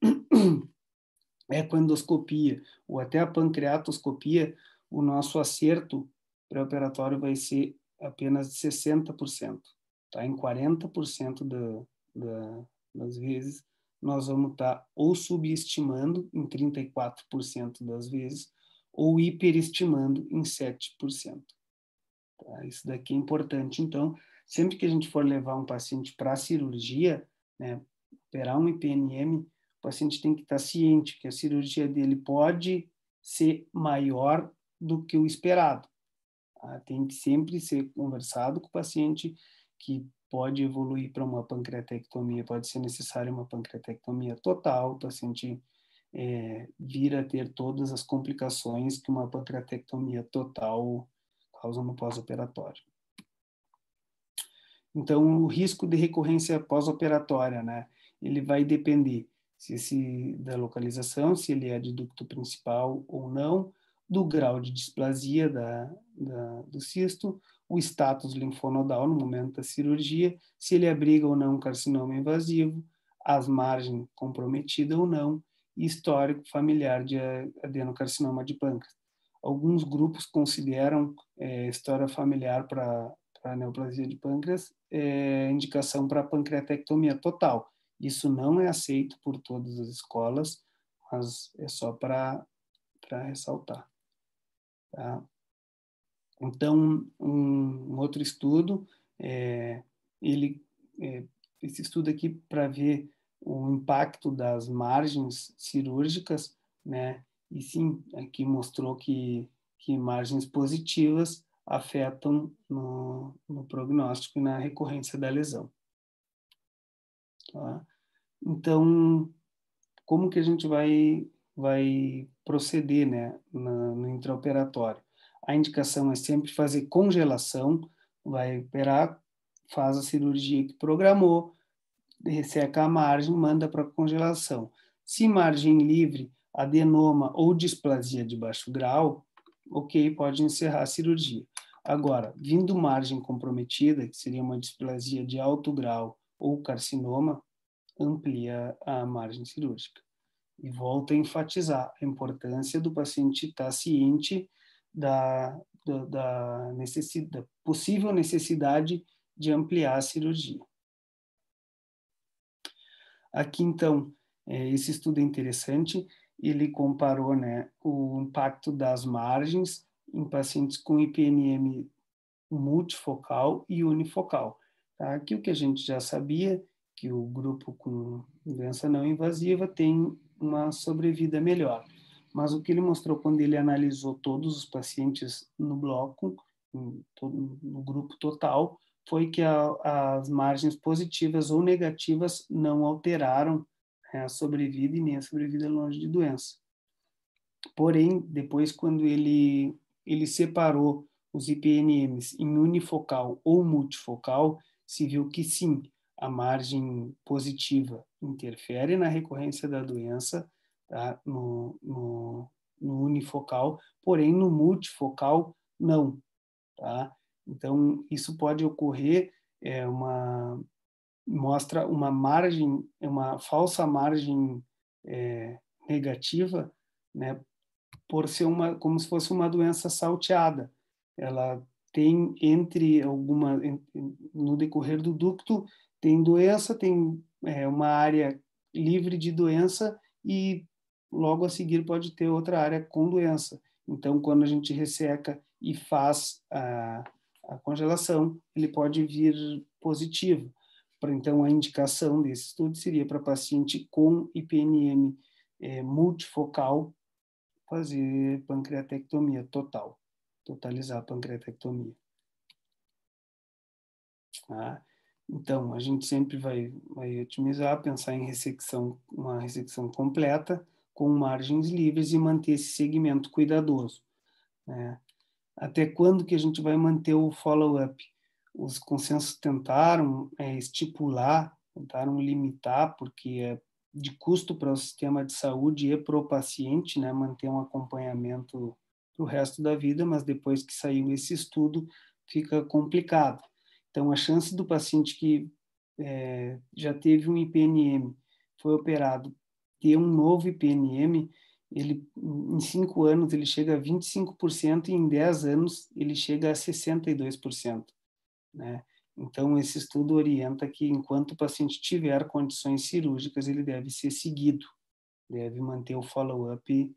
ecoendoscopia ou até a pancreatoscopia, o nosso acerto pré-operatório vai ser apenas de 60%. Tá? Em 40% das vezes, nós vamos estar ou subestimando em 34% das vezes, ou hiperestimando em 7%. Tá? Isso daqui é importante. Então, sempre que a gente for levar um paciente para a cirurgia, né, operar um IPNM, o paciente tem que estar ciente que a cirurgia dele pode ser maior do que o esperado. Tá? Tem que sempre ser conversado com o paciente que pode evoluir para uma pancreatectomia, pode ser necessária uma pancreatectomia total, o paciente vir a ter todas as complicações que uma pancreatectomia total causa no pós-operatório. Então, o risco de recorrência pós-operatória, né, ele vai depender da localização, se ele é de ducto principal ou não, do grau de displasia do cisto, o status linfonodal no momento da cirurgia, se ele abriga ou não um carcinoma invasivo, as margens comprometidas ou não, e histórico familiar de adenocarcinoma de pâncreas. Alguns grupos consideram história familiar para neoplasia de pâncreas indicação para pancreatectomia total. Isso não é aceito por todas as escolas, mas é só para ressaltar. Tá? Então, um outro estudo, esse estudo aqui para ver o impacto das margens cirúrgicas, né? E sim, aqui mostrou que margens positivas afetam no prognóstico e na recorrência da lesão. Tá? Então, como que a gente vai proceder, né, no intraoperatório? A indicação é sempre fazer congelação, vai operar, faz a cirurgia que programou, resseca a margem, manda para congelação. Se margem livre, adenoma ou displasia de baixo grau, ok, pode encerrar a cirurgia. Agora, vindo margem comprometida, que seria uma displasia de alto grau ou carcinoma, amplia a margem cirúrgica. E volto a enfatizar a importância do paciente estar ciente da possível necessidade de ampliar a cirurgia. Aqui, então, esse estudo é interessante, ele comparou, né, o impacto das margens em pacientes com IPNM multifocal e unifocal. Tá? Aqui o que a gente já sabia, que o grupo com doença não invasiva tem uma sobrevida melhor. Mas o que ele mostrou quando ele analisou todos os pacientes no bloco, no grupo total, foi que as margens positivas ou negativas não alteraram a sobrevida e nem a sobrevida longe de doença. Porém, depois, quando ele separou os IPNMs em unifocal ou multifocal, se viu que sim, a margem positiva interfere na recorrência da doença, tá? no unifocal, porém no multifocal não. Tá? Então, isso pode ocorrer, mostra uma margem, uma falsa margem negativa, né, por ser como se fosse uma doença salteada. Ela tem no decorrer do ducto, tem doença, tem uma área livre de doença e logo a seguir pode ter outra área com doença. Então, quando a gente resseca e faz a congelação, ele pode vir positivo. Então, a indicação desse estudo seria para paciente com IPNM multifocal, fazer pancreatectomia total, totalizar a pancreatectomia. Tá? Então, a gente sempre vai otimizar, pensar em uma ressecção completa, com margens livres e manter esse segmento cuidadoso. Né? Até quando que a gente vai manter o follow-up? Os consensos tentaram estipular, tentaram limitar, porque é de custo para o sistema de saúde e para o paciente, né, manter um acompanhamento para o resto da vida, mas depois que saiu esse estudo, fica complicado. Então, a chance do paciente que já teve um IPNM, foi operado, ter um novo IPNM, ele, em 5 anos, ele chega a 25% e em 10 anos ele chega a 62%, né? Então, esse estudo orienta que, enquanto o paciente tiver condições cirúrgicas, ele deve ser seguido, deve manter o follow-up,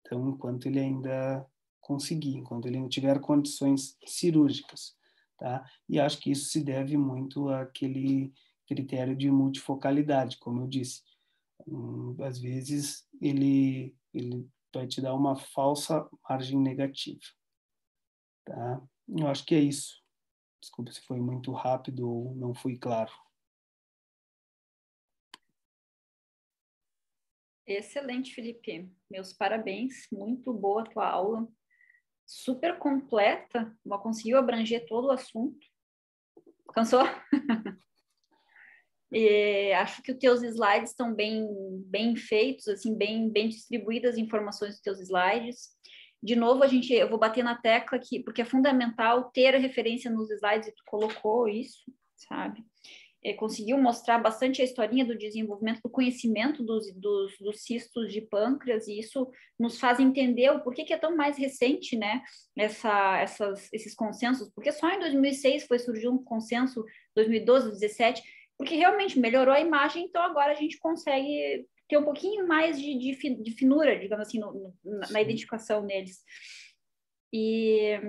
então, enquanto ele ainda conseguir, enquanto ele não tiver condições cirúrgicas, tá? E acho que isso se deve muito àquele critério de multifocalidade, como eu disse. Às vezes, ele vai te dar uma falsa margem negativa, tá? Eu acho que é isso. Desculpa se foi muito rápido ou não fui claro. Excelente, Felipe. Meus parabéns. Muito boa a tua aula. Super completa. Conseguiu abranger todo o assunto. Cansou? Acho que os teus slides estão bem feitos, assim, bem distribuídas as informações dos teus slides. De novo, eu vou bater na tecla aqui, porque é fundamental ter a referência nos slides, e tu colocou isso, sabe? Conseguiu mostrar bastante a historinha do desenvolvimento, do conhecimento dos cistos de pâncreas, e isso nos faz entender o porquê que é tão mais recente, né, esses consensos, porque só em 2006 foi surgir um consenso, 2012, 2017, porque realmente melhorou a imagem, então agora a gente consegue ter um pouquinho mais de finura, digamos assim, na identificação neles. E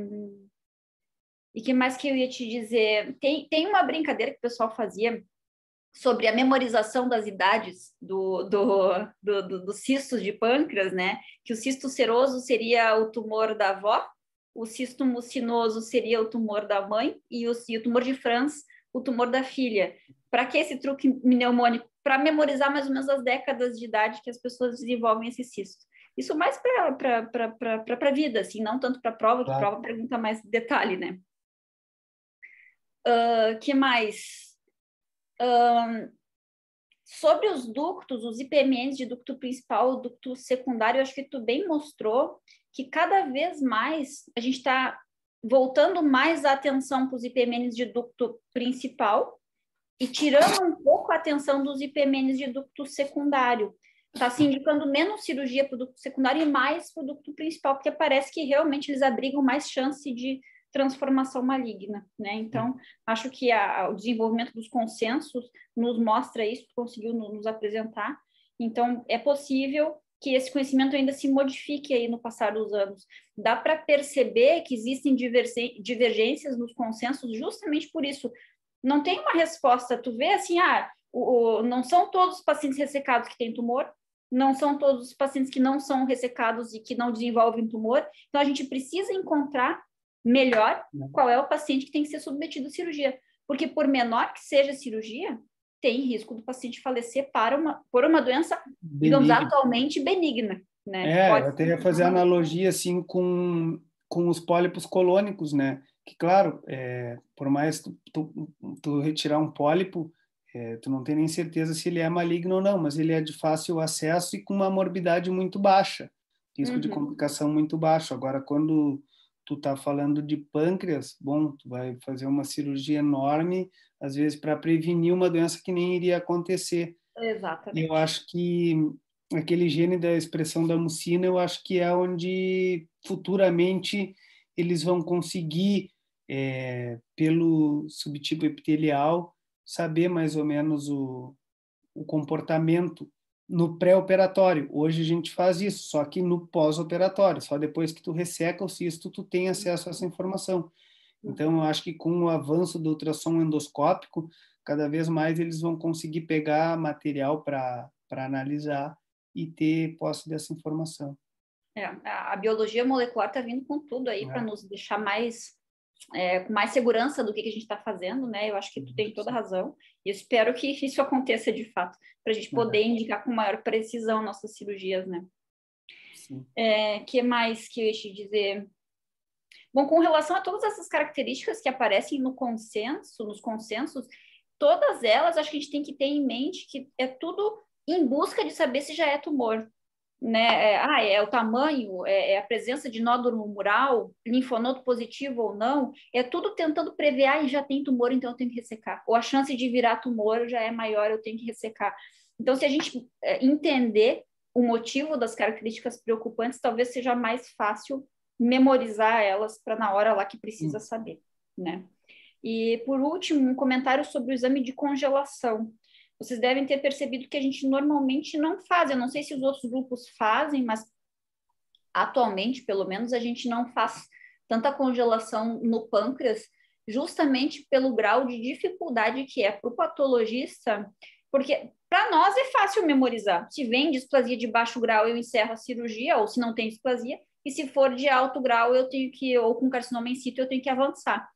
que mais que eu ia te dizer? Tem uma brincadeira que o pessoal fazia sobre a memorização das idades dos cistos de pâncreas, né? Que o cisto seroso seria o tumor da avó, o cisto mucinoso seria o tumor da mãe e o tumor de Franz, o tumor da filha. Para que esse truque mnemônico? Para memorizar mais ou menos as décadas de idade que as pessoas desenvolvem esse cisto. Isso mais para a vida, assim, não tanto para a prova, que prova pergunta mais detalhe, né? Que mais? Sobre os ductos, os IPMNs de ducto principal, ducto secundário, eu acho que tu bem mostrou que cada vez mais a gente está voltando mais a atenção para os IPMNs de ducto principal e tirando um pouco a atenção dos IPMNs de ducto secundário. Está se indicando menos cirurgia para o ducto secundário e mais para o ducto principal, porque parece que realmente eles abrigam mais chance de transformação maligna, né? Então, acho que o desenvolvimento dos consensos nos mostra isso, conseguiu nos apresentar. Então, é possível que esse conhecimento ainda se modifique aí no passar dos anos. Dá para perceber que existem divergências nos consensos justamente por isso. Não tem uma resposta. Tu vê assim, não são todos os pacientes ressecados que têm tumor, não são todos os pacientes que não são ressecados e que não desenvolvem tumor. Então, a gente precisa encontrar melhor qual é o paciente que tem que ser submetido à cirurgia. Porque, por menor que seja a cirurgia, tem risco do paciente falecer por uma doença, digamos, atualmente benigna. Né? Eu até ia fazer analogia assim com os pólipos colônicos, né? Que, claro, por mais tu retirar um pólipo, tu não tem nem certeza se ele é maligno ou não, mas ele é de fácil acesso e com uma morbidade muito baixa, risco de complicação muito baixo. Agora, quando tu tá falando de pâncreas, bom, tu vai fazer uma cirurgia enorme, às vezes para prevenir uma doença que nem iria acontecer. Exatamente. E eu acho que aquele gene da expressão da mucina, eu acho que é onde futuramente eles vão conseguir, pelo subtipo epitelial, saber mais ou menos o comportamento no pré-operatório. Hoje a gente faz isso, só que no pós-operatório, só depois que tu resseca o cisto, tu tem acesso a essa informação. Então, eu acho que com o avanço do ultrassom endoscópico, cada vez mais eles vão conseguir pegar material para analisar e ter posse dessa informação. A biologia molecular está vindo com tudo aí para nos deixar com mais segurança do que a gente está fazendo, né? Eu acho que tu tem toda a razão. E eu espero que isso aconteça de fato, para a gente poder indicar com maior precisão nossas cirurgias, né? Sim. Que mais que eu ia te dizer? Bom, com relação a todas essas características que aparecem nos consensos, todas elas, acho que a gente tem que ter em mente que é tudo em busca de saber se já é tumor. Né? É o tamanho, é a presença de nódulo mural, linfonodo positivo ou não, é tudo tentando prever, e já tem tumor, então eu tenho que ressecar. Ou a chance de virar tumor já é maior, eu tenho que ressecar. Então, se a gente entender o motivo das características preocupantes, talvez seja mais fácil memorizar elas para na hora lá que precisa saber, né? E, por último, um comentário sobre o exame de congelação. Vocês devem ter percebido que a gente normalmente não faz. Eu não sei se os outros grupos fazem, mas atualmente, pelo menos, a gente não faz tanta congelação no pâncreas, justamente pelo grau de dificuldade que é para o patologista, porque para nós é fácil memorizar. Se vem displasia de baixo grau, eu encerro a cirurgia, ou se não tem displasia, e se for de alto grau, eu tenho que, ou com carcinoma in situ, eu tenho que avançar.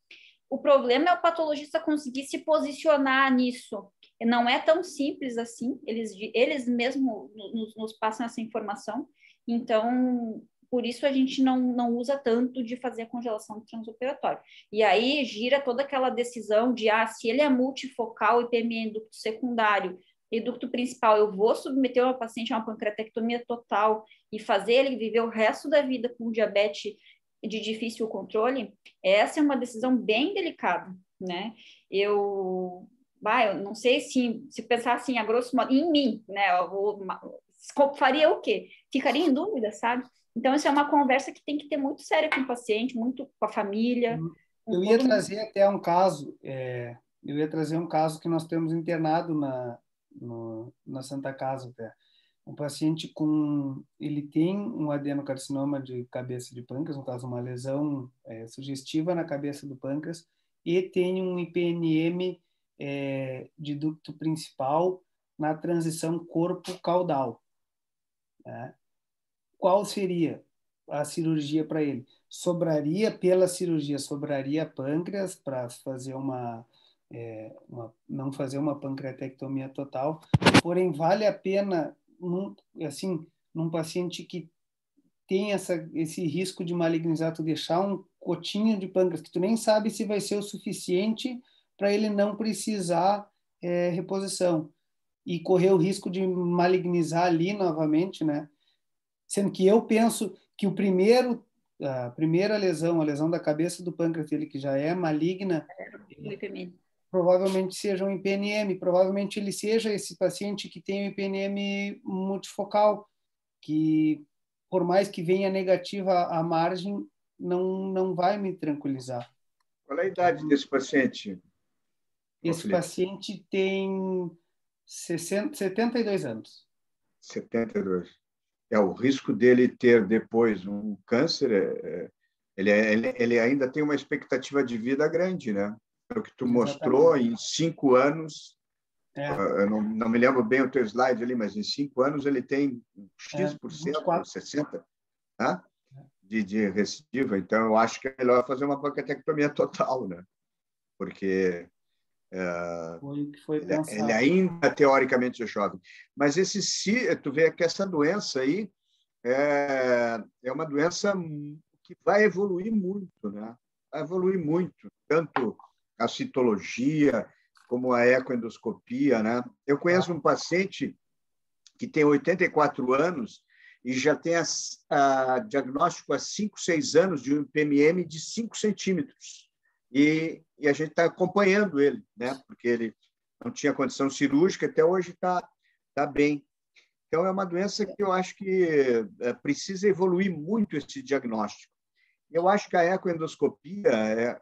O problema é o patologista conseguir se posicionar nisso. Não é tão simples assim, eles mesmos nos passam essa informação. Então, por isso a gente não usa tanto de fazer a congelação do transoperatório. E aí gira toda aquela decisão de, se ele é multifocal e PME ducto secundário e ducto principal, eu vou submeter uma paciente a uma pancreatectomia total e fazer ele viver o resto da vida com diabetes de difícil controle. Essa é uma decisão bem delicada, né? Eu não sei se pensar assim, a grosso modo, em mim, né? Faria o quê? Ficaria em dúvida, sabe? Então, isso é uma conversa que tem que ter muito séria com o paciente, muito com a família. Eu ia trazer até um caso, eu ia trazer um caso que nós temos internado na Santa Casa até. Um paciente ele tem um adenocarcinoma de cabeça de pâncreas, no caso uma lesão sugestiva na cabeça do pâncreas, e tem um IPNM de ducto principal na transição corpo-caudal, né? Qual seria a cirurgia para ele? Pela cirurgia, sobraria pâncreas para fazer não fazer uma pancreatectomia total, porém vale a pena, num paciente que tem esse risco de malignizar, tu deixar um cotinho de pâncreas que tu nem sabe se vai ser o suficiente para ele não precisar reposição e correr o risco de malignizar ali novamente, né? Sendo que eu penso que a primeira lesão, a lesão da cabeça do pâncreas dele, que já é maligna, provavelmente seja um IPNM, provavelmente ele seja esse paciente que tem um IPNM multifocal, que por mais que venha negativa à margem, não vai me tranquilizar. Qual é a idade desse paciente? Esse paciente tem 72 anos. 72. O risco dele ter depois um câncer, ele ainda tem uma expectativa de vida grande, né? É o que tu mostrou em 5 anos. Eu não me lembro bem o teu slide ali, mas em 5 anos ele tem X%, 60%, né? de recidiva. Então, eu acho que é melhor fazer uma pancreatectomia total, né? Porque foi o que foi pensado. Ele ainda teoricamente é jovem. Mas tu vê que essa doença aí é uma doença que vai evoluir muito, né? Vai evoluir muito, tanto a citologia como a ecoendoscopia, né? Eu conheço um paciente que tem 84 anos e já tem diagnóstico há 5, 6 anos de um PMM de 5 centímetros. E a gente está acompanhando ele, né? Porque ele não tinha condição cirúrgica, até hoje está bem. Então, é uma doença que eu acho que precisa evoluir muito esse diagnóstico. Eu acho que a ecoendoscopia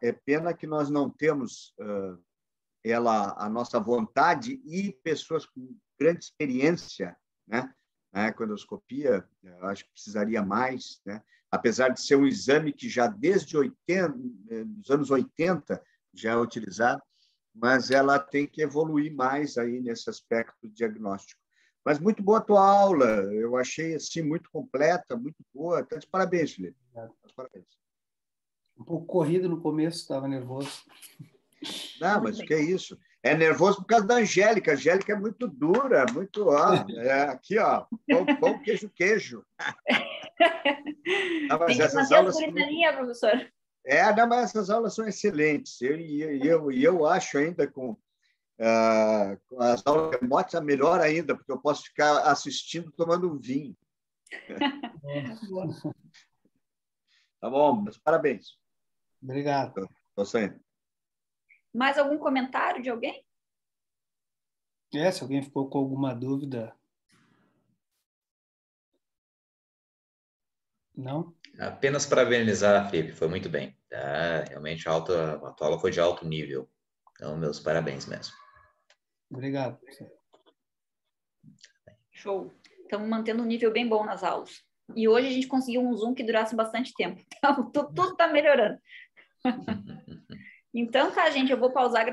é pena que nós não temos a nossa vontade e pessoas com grande experiência, né? Na ecoendoscopia, eu acho que precisaria mais, né? Apesar de ser um exame que já desde os anos 80 já é utilizado, mas ela tem que evoluir mais aí nesse aspecto diagnóstico. Mas muito boa a tua aula, eu achei assim muito completa, muito boa. Então, parabéns, Felipe. Parabéns. Um pouco corrido no começo, estava nervoso. Não, mas o que é isso? É nervoso por causa da Angélica. A Angélica é muito dura, muito... aqui, ó, pão, queijo. Não, mas tem que manter as culinaria, professor. Não, mas essas aulas são excelentes. Eu acho ainda com as aulas remotas melhor ainda, porque eu posso ficar assistindo tomando um vinho. Tá bom, mas parabéns. Obrigado. Estou saindo. Mais algum comentário de alguém? Se alguém ficou com alguma dúvida, Não? Apenas parabenizar, Felipe, foi muito bem. Tá? Realmente a tua aula foi de alto nível. Então, meus parabéns mesmo. Obrigado. Show. Estamos mantendo um nível bem bom nas aulas. E hoje a gente conseguiu um Zoom que durasse bastante tempo. Então, tudo está melhorando. Então, tá, gente, eu vou pausar a